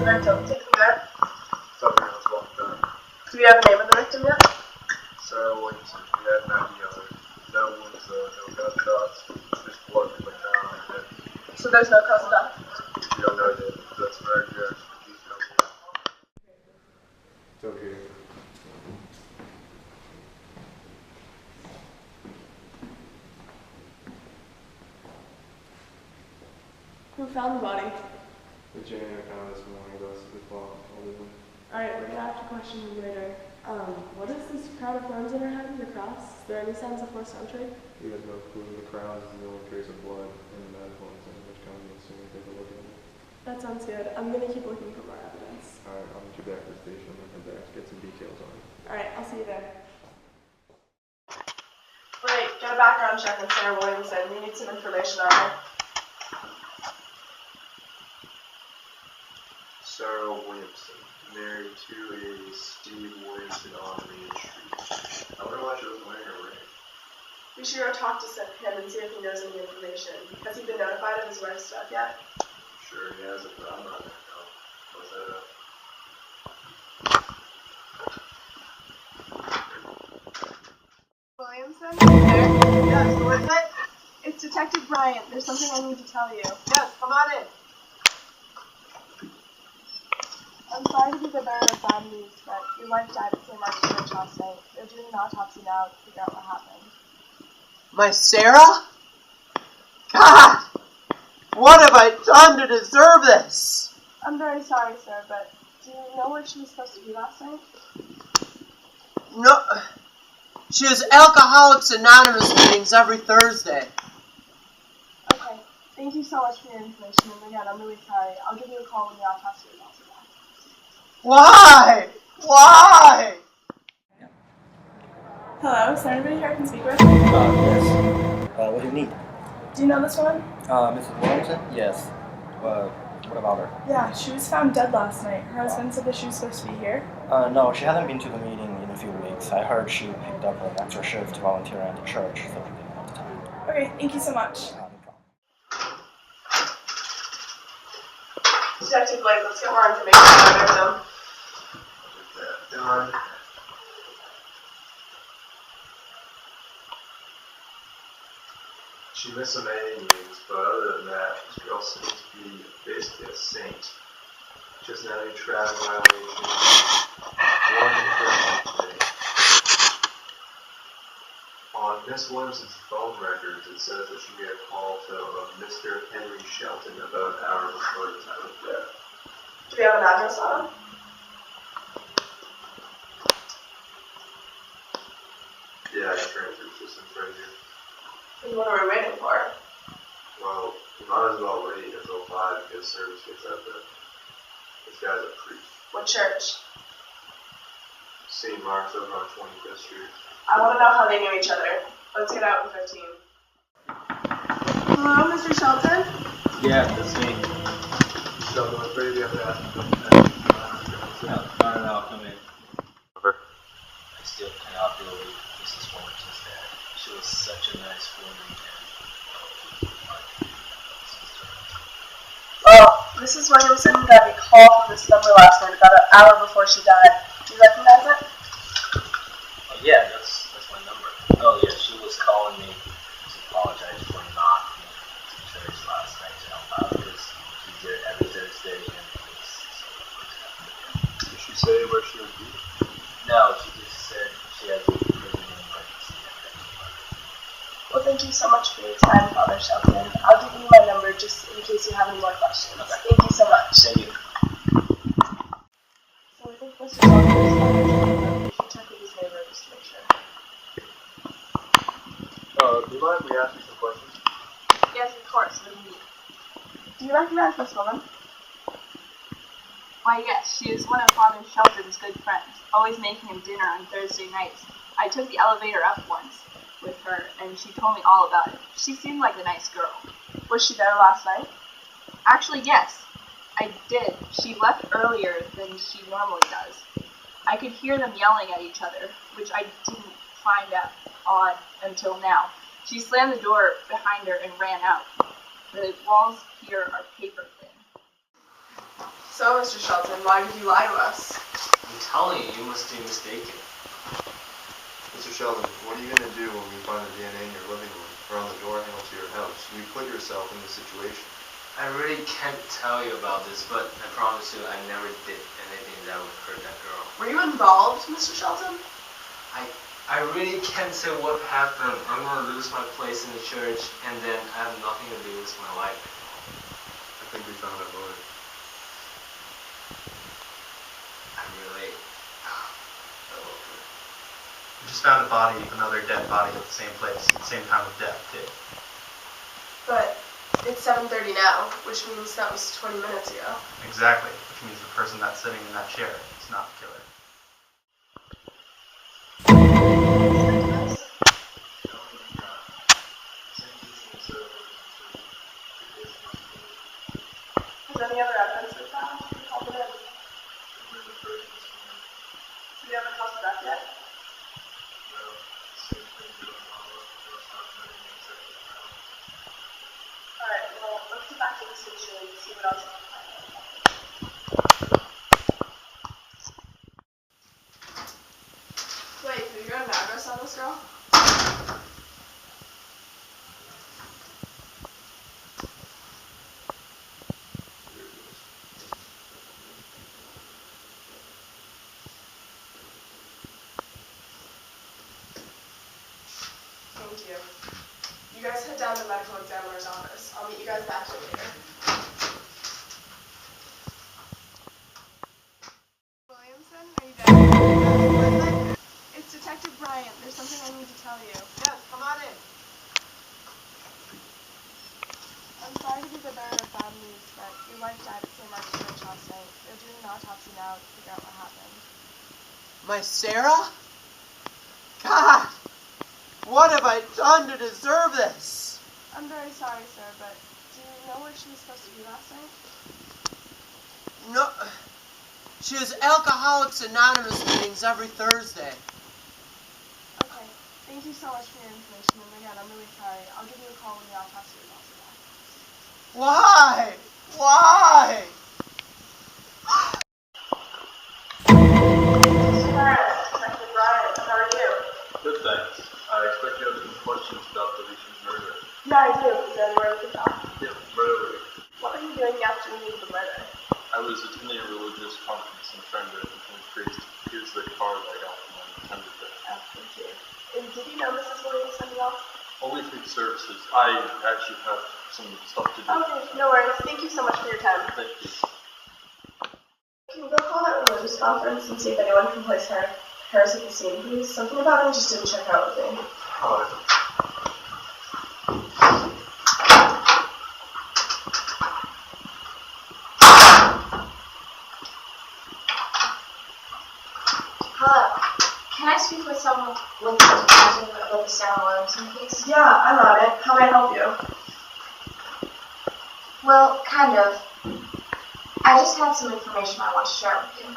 victim taken there? Something else walked up. Do we have a name of the victim yet? Sarah Williamson. We had an ID on her. No wounds, no gunshots. Just blood from the crown on her head. So there's no cause of death? We don't know yet. That's where our expertise comes in. It's okay. Who found the body? The janitor found this morning. The rest of the fall. Alright, we're gonna have to question him later. What is this crown of thorns in her head and the cross? Is there any signs of forced entry? We have no clue. The crown is the only trace of blood in the medical exam, which comes in as soon as they take a look at it. That sounds good. I'm gonna keep looking for more evidence. Alright, I'll meet you back at the station. I'm gonna come back to get some details on it. Alright, I'll see you there. Wait, get a background check on Sarah Williamson. We need some information on her. Sarah Williamson, married to a Steve Williamson on Main Street. I wonder why she wasn't wearing a ring. We should go talk to him and see if he knows any information. Has he been notified of his wife's death yet? Sure he hasn't, but I'm not gonna know. What's that up? Williamson? There? Yes, who is it? It's Detective Bryant. There's something I need to tell you. Yes, come on in. I'm sorry to be the bearer of bad news, but your wife died at St. Mark's Church last night. They're doing an autopsy now to figure out what happened. My Sarah? God! What have I done to deserve this? I'm very sorry, sir, but do you know where she was supposed to be last night? No. She has Alcoholics Anonymous meetings every Thursday. Okay. Thank you so much for your information, and again, I'm really sorry. I'll give you a call when the autopsy results are back. Why? Why? Hello, is there anybody here I can speak with? Yes. What do you need? Do you know this woman? Mrs. Williamson? Yes. What about her? Yeah, she was found dead last night. Her husband said that she was supposed to be here. No, she hasn't been to the meeting in a few weeks. I heard she picked up an extra shift volunteering at the church, so she didn't have the time. Okay, thank you so much. No problem. Detective Blake, let's get more information on the victim. Get that done. She missed some AA meetings, but other than that, this girl seems to be basically a saint. She doesn't have any traffic violations. One infraction today. On Miss Williamson's phone records, it says that she made a call to Mr. Henry Shelton about an hour before the time of death. Do we have an address on him? Yeah, I can transfer systems right here. And what are we waiting for? Well, you might as well wait until 5 because service gets out there. This guy's a priest. What church? St. Mark's over on 25th Street. I want to know how they knew each other. Let's get out in 15. Hello, Mr. Shelton? Yeah, that's me. Shelton, what's ready to have to ask you No, come in. Over. I still cannot believe Mrs. Williamson's dead. She was such a nice woman, Well, Mrs. Williamson got a call from this number last night about an hour before she died. Do you recognize it? Oh, yeah, that's my number. Oh, yeah, she was calling me to apologize for not being to church last night to help out because she's there every Thursday and it's so much. Did she say where she would be? No, she just said she has a really emergency. Well, thank you so much for your time, Father Shelton. I'll give you my number just in case you have any more questions. Okay. Thank you so much. Thank you. So I think Mr. Shelton is fine. We should check with his neighbor just to make sure. Do you mind if we ask you some questions? Yes, of course. What do you need? Do you recognize this woman? Why, yes, she is one of Father Shelton's good friends, always making him dinner on Thursday nights. I took the elevator up once with her, and she told me all about it. She seemed like a nice girl. Was she there last night? Actually, yes, I did. She left earlier than she normally does. I could hear them yelling at each other, which I didn't find out odd until now. She slammed the door behind her and ran out. The walls here are paper thin. So, Mr. Shelton, why did you lie to us? I'm telling you, you must be mistaken. Mr. Sheldon, what are you going to do when we find the DNA in your living room or on the door handle to your house? You put yourself in this situation. I really can't tell you about this, but I promise you I never did anything that would hurt that girl. Were you involved, Mr. Shelton? I really can't say what happened. I'm going to lose my place in the church, and then I have nothing to do with my life. I think we found our motive. I'm really... We just found a body, another dead body at the same place, same time of death, too. But it's 7:30 now, which means that was 20 minutes ago. Exactly, which means the person that's sitting in that chair is not the killer. Has any other evidence been found? Call it in. Do you have a suspect yet? Alright, well, let's get back to the station and see what else we can find out. Wait, did you get an address on this girl? Thank you. You guys head down to the medical examiner's office. I'll meet you guys back here later. Williamson, are you there? It's Detective Bryant. There's something I need to tell you. Yes, come on in. I'm sorry to be the bearer of bad news, but your wife died at St. Mark's Church last night. They're doing an autopsy now to figure out what happened. My Sarah? God! What have I done to deserve this? I'm very sorry, sir, but do you know where she was supposed to be last night? No. She has Alcoholics Anonymous meetings every Thursday. Okay. Thank you so much for your information, and again, I'm really sorry. I'll give you a call when the autopsy results are back. Why? Why? Mr. Harris, Detective Bryant, how are you? Good, thanks. I expect you have some questions about the recent murder. Yeah, I do. Is there anywhere we can talk? Yeah, right over here. What were you doing the afternoon of the murder? I was attending a religious conference and trying to become a priest. Here's the card I got from my attendant there. Oh, thank you. And did you know Mrs. Williamson at all? Only through services. I actually have some stuff to do. Okay, no worries. Thank you so much for your time. Thank you. Can you go call that religious conference and see if anyone can place Harris at the scene, please? Something about him just didn't check out with me. Hello. Can I speak with someone with the detective about the Sarah Williamson case? Yeah, I'm on it. How may I help you? Well, kind of. I just had some information I want to share with you.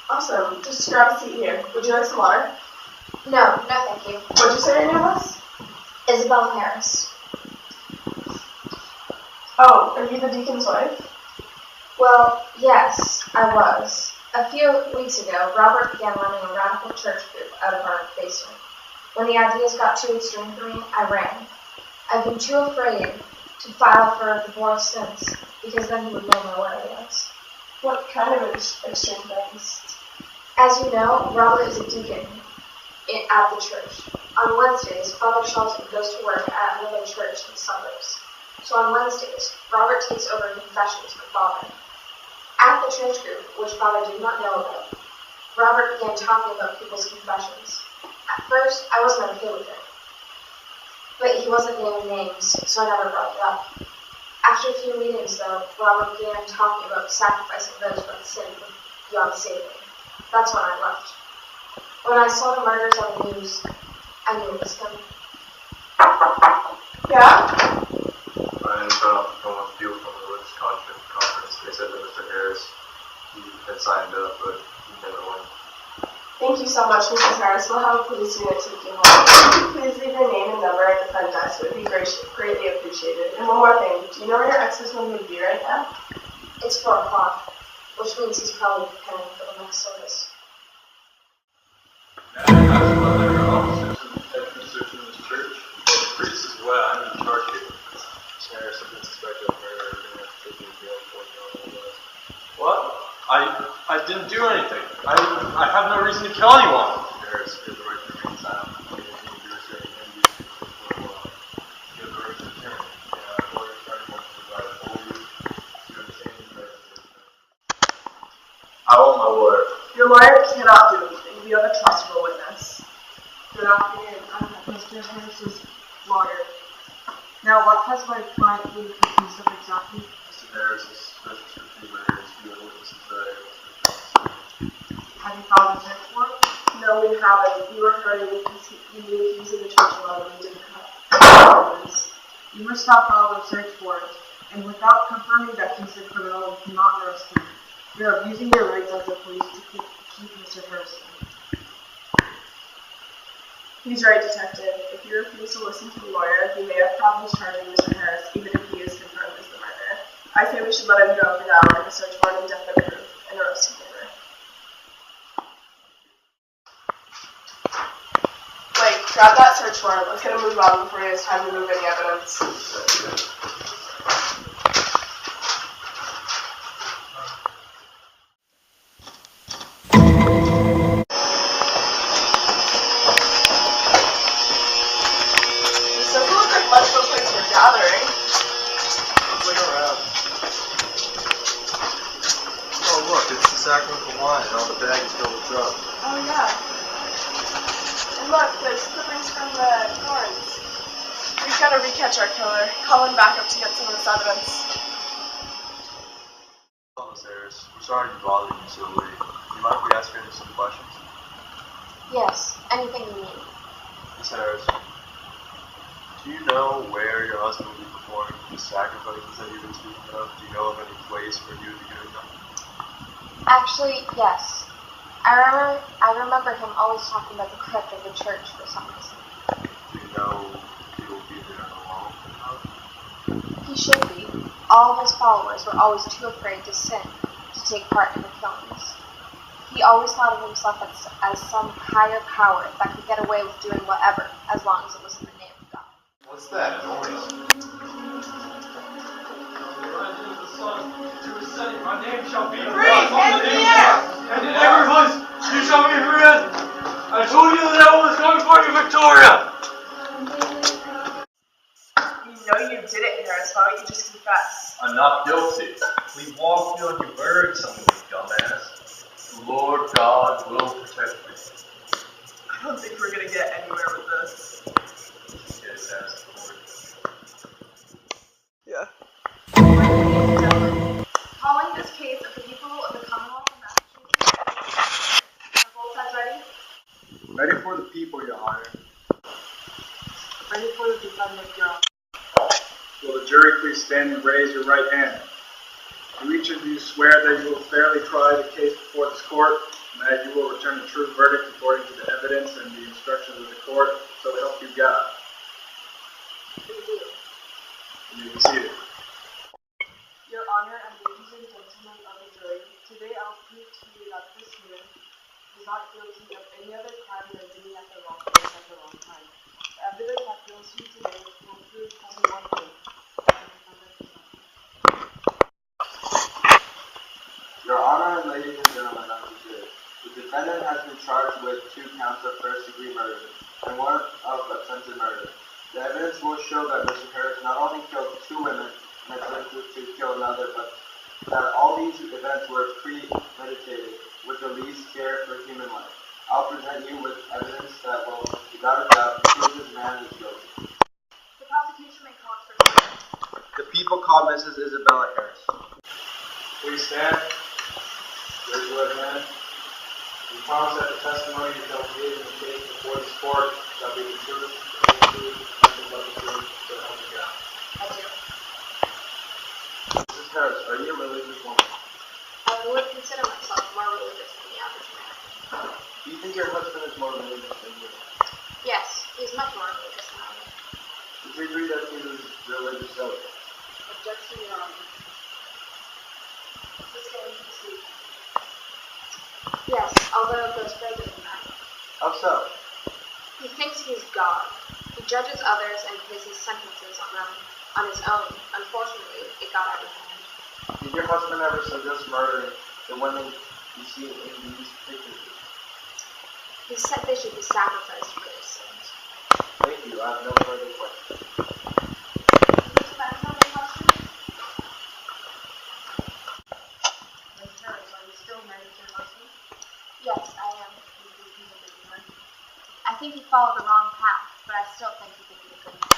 Awesome. Just grab a seat here. Would you like some water? No, thank you. What'd you say your name was? Isabel Harris. Oh, are you the deacon's wife? Well, yes, I was. A few weeks ago, Robert began running a radical church group out of our basement. When the ideas got too extreme for me, I ran. I've been too afraid to file for divorce since, because then he would know where I was. What kind of extreme things? As you know, Robert is a deacon at the church. On Wednesdays, Father Shelton goes to work at another church in the suburbs. So on Wednesdays, Robert takes over confessions for Father. At the church group, which Father did not know about, Robert began talking about people's confessions. At first, I wasn't okay with it. But he wasn't naming names, so I never brought it up. After a few meetings, though, Robert began talking about sacrificing those who had sinned beyond saving. That's when I left. When I saw the murders on the news, I knew it was him. Yeah? I ended up going with people from the religious conference. They said that Mr. Harris, he had signed up, but he never went. Thank you so much, Mrs. Harris. We'll have a police unit take you home. Please leave your name and number at the front desk. It would be greatly appreciated. And one more thing. Do you know where your ex-husband would be right now? It's 4 o'clock. which means he's probably preparing for the next service. Now, how's the other officers and officers in this church? Well, the priest as well. I'm in charge here. Harris has been suspected of murder. We're going to have to take you to jail for all this. What? I didn't do anything. I have no reason to kill anyone. Harris, you have the right to remain silent. You have the right to determine. Lawyer charge wants to provide full use to obtain the right to I want my lawyer. Your lawyer cannot do anything. We have a trustable witness. Good afternoon. I'm Mr. Harris's lawyer. Now, what has my client been accused of exactly? Mr. Harris is suspicious of two murders. You have witnesses that are able to Have you filed a search warrant? No, we haven't. You were hurting because you knew using the church alone and you didn't have evidence. You must have filed a search warrant, and without confirming that he's a criminal, you cannot arrest him. You're abusing your rights as a police to keep Mr. Harrison. He's right, Detective. If you refuse to listen to the lawyer, he may have problems charging Mr. Harris, even if he is confirmed as the murderer. I say we should let him go for now, and a search warrant indefinite proof, and arrest him later. Blake, grab that search warrant. Let's get him moved on before he has time to move any evidence. This doesn't look like much of a place for gathering. Let's look around. Oh, look, it's the sacramental wine on the bag is filled with drugs. Oh, yeah. And look, there's clippings from the thorns. We've got to recatch our killer. Call him back up to get some of this evidence. Hello, Miss Harris. We're sorry to bother you so late. Do you mind if we ask her some questions? Yes, anything you need. Miss Harris, do you know where your husband will be performing the sacrifices that you've been speaking of? Do you know of any place where he would be doing them? Actually, yes. I remember him always talking about the crypt of the church for some reason. Do you know if he will be there alone? He should be. All of his followers were always too afraid to sin to take part in the killings. He always thought of himself as some higher power that could get away with doing whatever, as long as it was in the name of God. What's that noise? My name shall be Freeze! Hands in the air! and in every voice you shall be heard. I told you the devil was coming for you, Victoria. You know you did it, Harris. Why don't you just confess? I'm not guilty. We walked on your word, some of you dumbass. The Lord God will protect me. I don't think we're gonna get anywhere with this. Yes, that's the Lord. Yeah. Calling this case of the people of the Commonwealth of Massachusetts. Are both sides ready? Ready for the people, Your Honor. Ready for the defendant, Your Honor. Will the jury please stand and raise your right hand? Do each of you swear that you will fairly try the case before this court, and that you will return a true verdict according to the evidence and the instructions of the court, so help you God? You may be seated. Your Honor and ladies and gentlemen of the jury, today I'll prove to you that this man is not guilty of any other crime than being at the wrong place at the wrong time. The evidence that goes to you today will prove only one thing. Your Honor and ladies and gentlemen of the jury, the defendant has been charged with 2 counts of first-degree murder and 1 of attempted murder. The evidence will show that Mr. Harris not only killed 2 women and attempted to kill another, but that all these events were premeditated with the least care for human life. I'll present you with evidence that will, without a doubt, prove this man is guilty. The prosecution may call for trial. The people call Mrs. Isabella Harris. Please stand. Raise your right hand. You promise that the testimony you shall give in the case before this court shall be the truth, the whole truth, nothing but the truth, so help you God. I do. Mrs. Harris, are you a religious woman? I would consider myself more religious than the average man. Do you think your husband is more religious than you? Yes, he's much more religious than I am. Would you agree that he was religious zealot? Objection, Your Honor. This is going to proceed. so? He thinks he's God. He judges others and places sentences on them on his own. Unfortunately, it got out of hand. Did your husband ever suggest murdering the women you see in these pictures? He said they should be sacrificed for their sins. Thank you. I have no further questions. Mr. Benson, any questions? Ms. Harris, are you still married to your husband? Yes, I am. Would you please make a comment? I think he followed the wrong path, but I still think he could be a good man.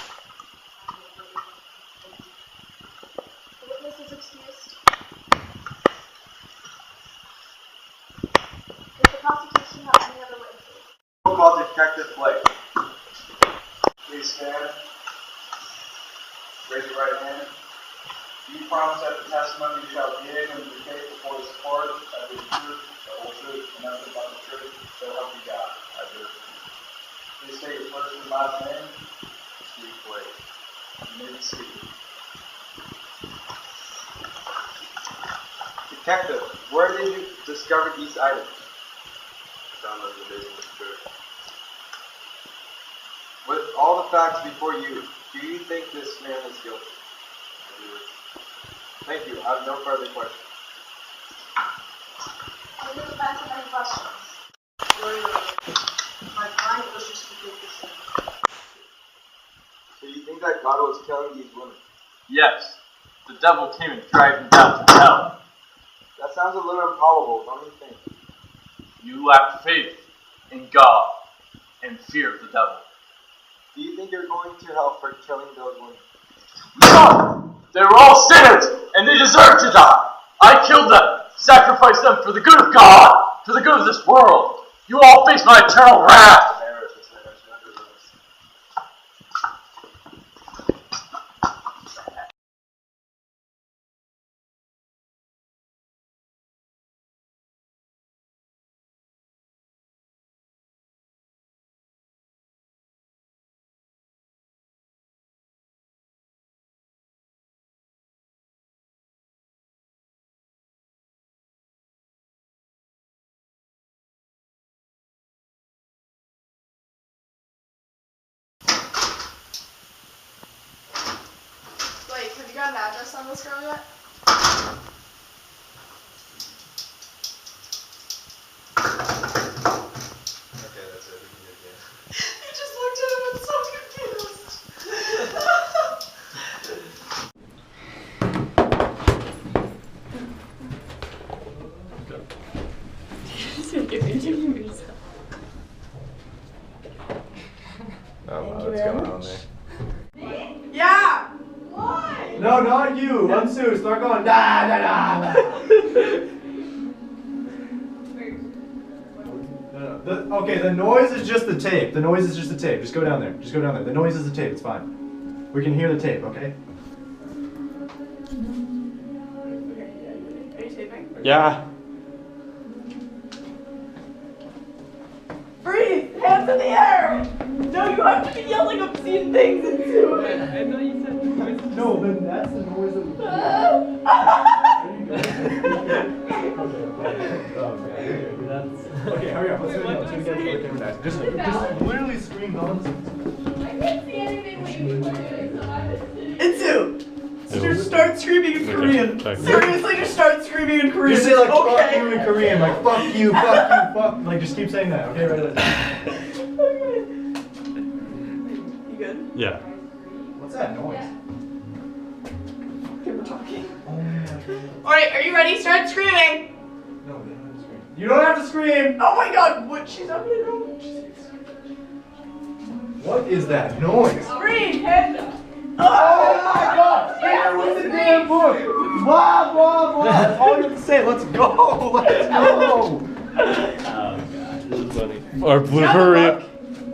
The witness is excused. Does the prosecution have any other witnesses? Roll call Detective Blake. Please stand. Raise your right hand. Do you promise that the testimony you shall give in the case before this court shall be the truth, the whole truth, and nothing but the truth, so help you God? I do. Please state your first and last name. Steve Blake. You may be seated. Detective, where did you discover these items? Found them in the basement of the church. With all the facts before you, do you think this man is guilty? I do. Thank you. I have no further questions. Mr. Benson, any questions? My client wishes to take this stand. So you think that God was killing these women? Yes. The devil came and dragged me down to hell. That sounds a little improbable, don't you think? You lack faith in God and fear of the devil. Do you think you're going to hell for killing those women? No! They were all sinners, and they deserve to die. I killed them, sacrificed them for the good of God, for the good of this world. You all face my eternal wrath. Blake, have you got an address on this girl yet? Okay, that's it. We can get it. He just looked at him and so confused. What's going on there? Yeah! No, not you. Unsu, start going. Da da da. No. Okay, the noise is just the tape. The noise is just the tape. Just go down there. Just go down there. The noise is the tape. It's fine. We can hear the tape. Okay. Are you taping? Yeah. Breathe! Hands in the air! No, you have to be yelling obscene things into it. I thought you said noise. No, then that's the noise that we. Okay, hurry up. Let's do it. Let's get the camera back. Just literally scream nonsense. I can't see anything when you are doing so much. Itsu! Just start screaming in Korean. Seriously, just start screaming in Korean. Just say like okay. fuck you in Korean, like fuck you, fuck. Like just keep saying that, okay? Right away. Okay. You good? Yeah. What's that noise? Okay, we're talking. Oh my God. Alright, are you ready? Start screaming! No, they don't have to scream. You don't have to scream! Oh my god, what? She's not gonna know. What is that noise? Scream! Hands up! Oh my God! There was the damn book! Blah, blah, blah! That's all you have to say. Let's go! Let's go!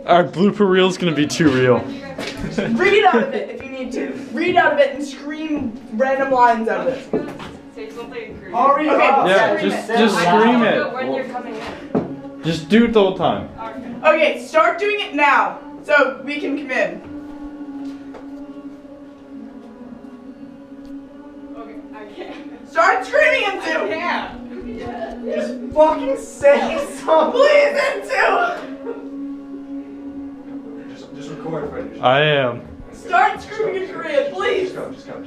Our blooper reel is gonna be too real. Read out of it if you need to. Read out of it and scream random lines out of it. Say something in Korean. Hurry up! Yeah, scream just it. scream But it. when you're coming in. Just do it the whole time. Okay. Okay, start doing it now so we can come in. Okay, I can't. Start screaming I into! can't. Just fucking say something! Please into! I am. Start screaming in Korean, please. Just go.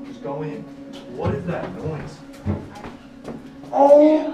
Just go in. What is that noise? Oh!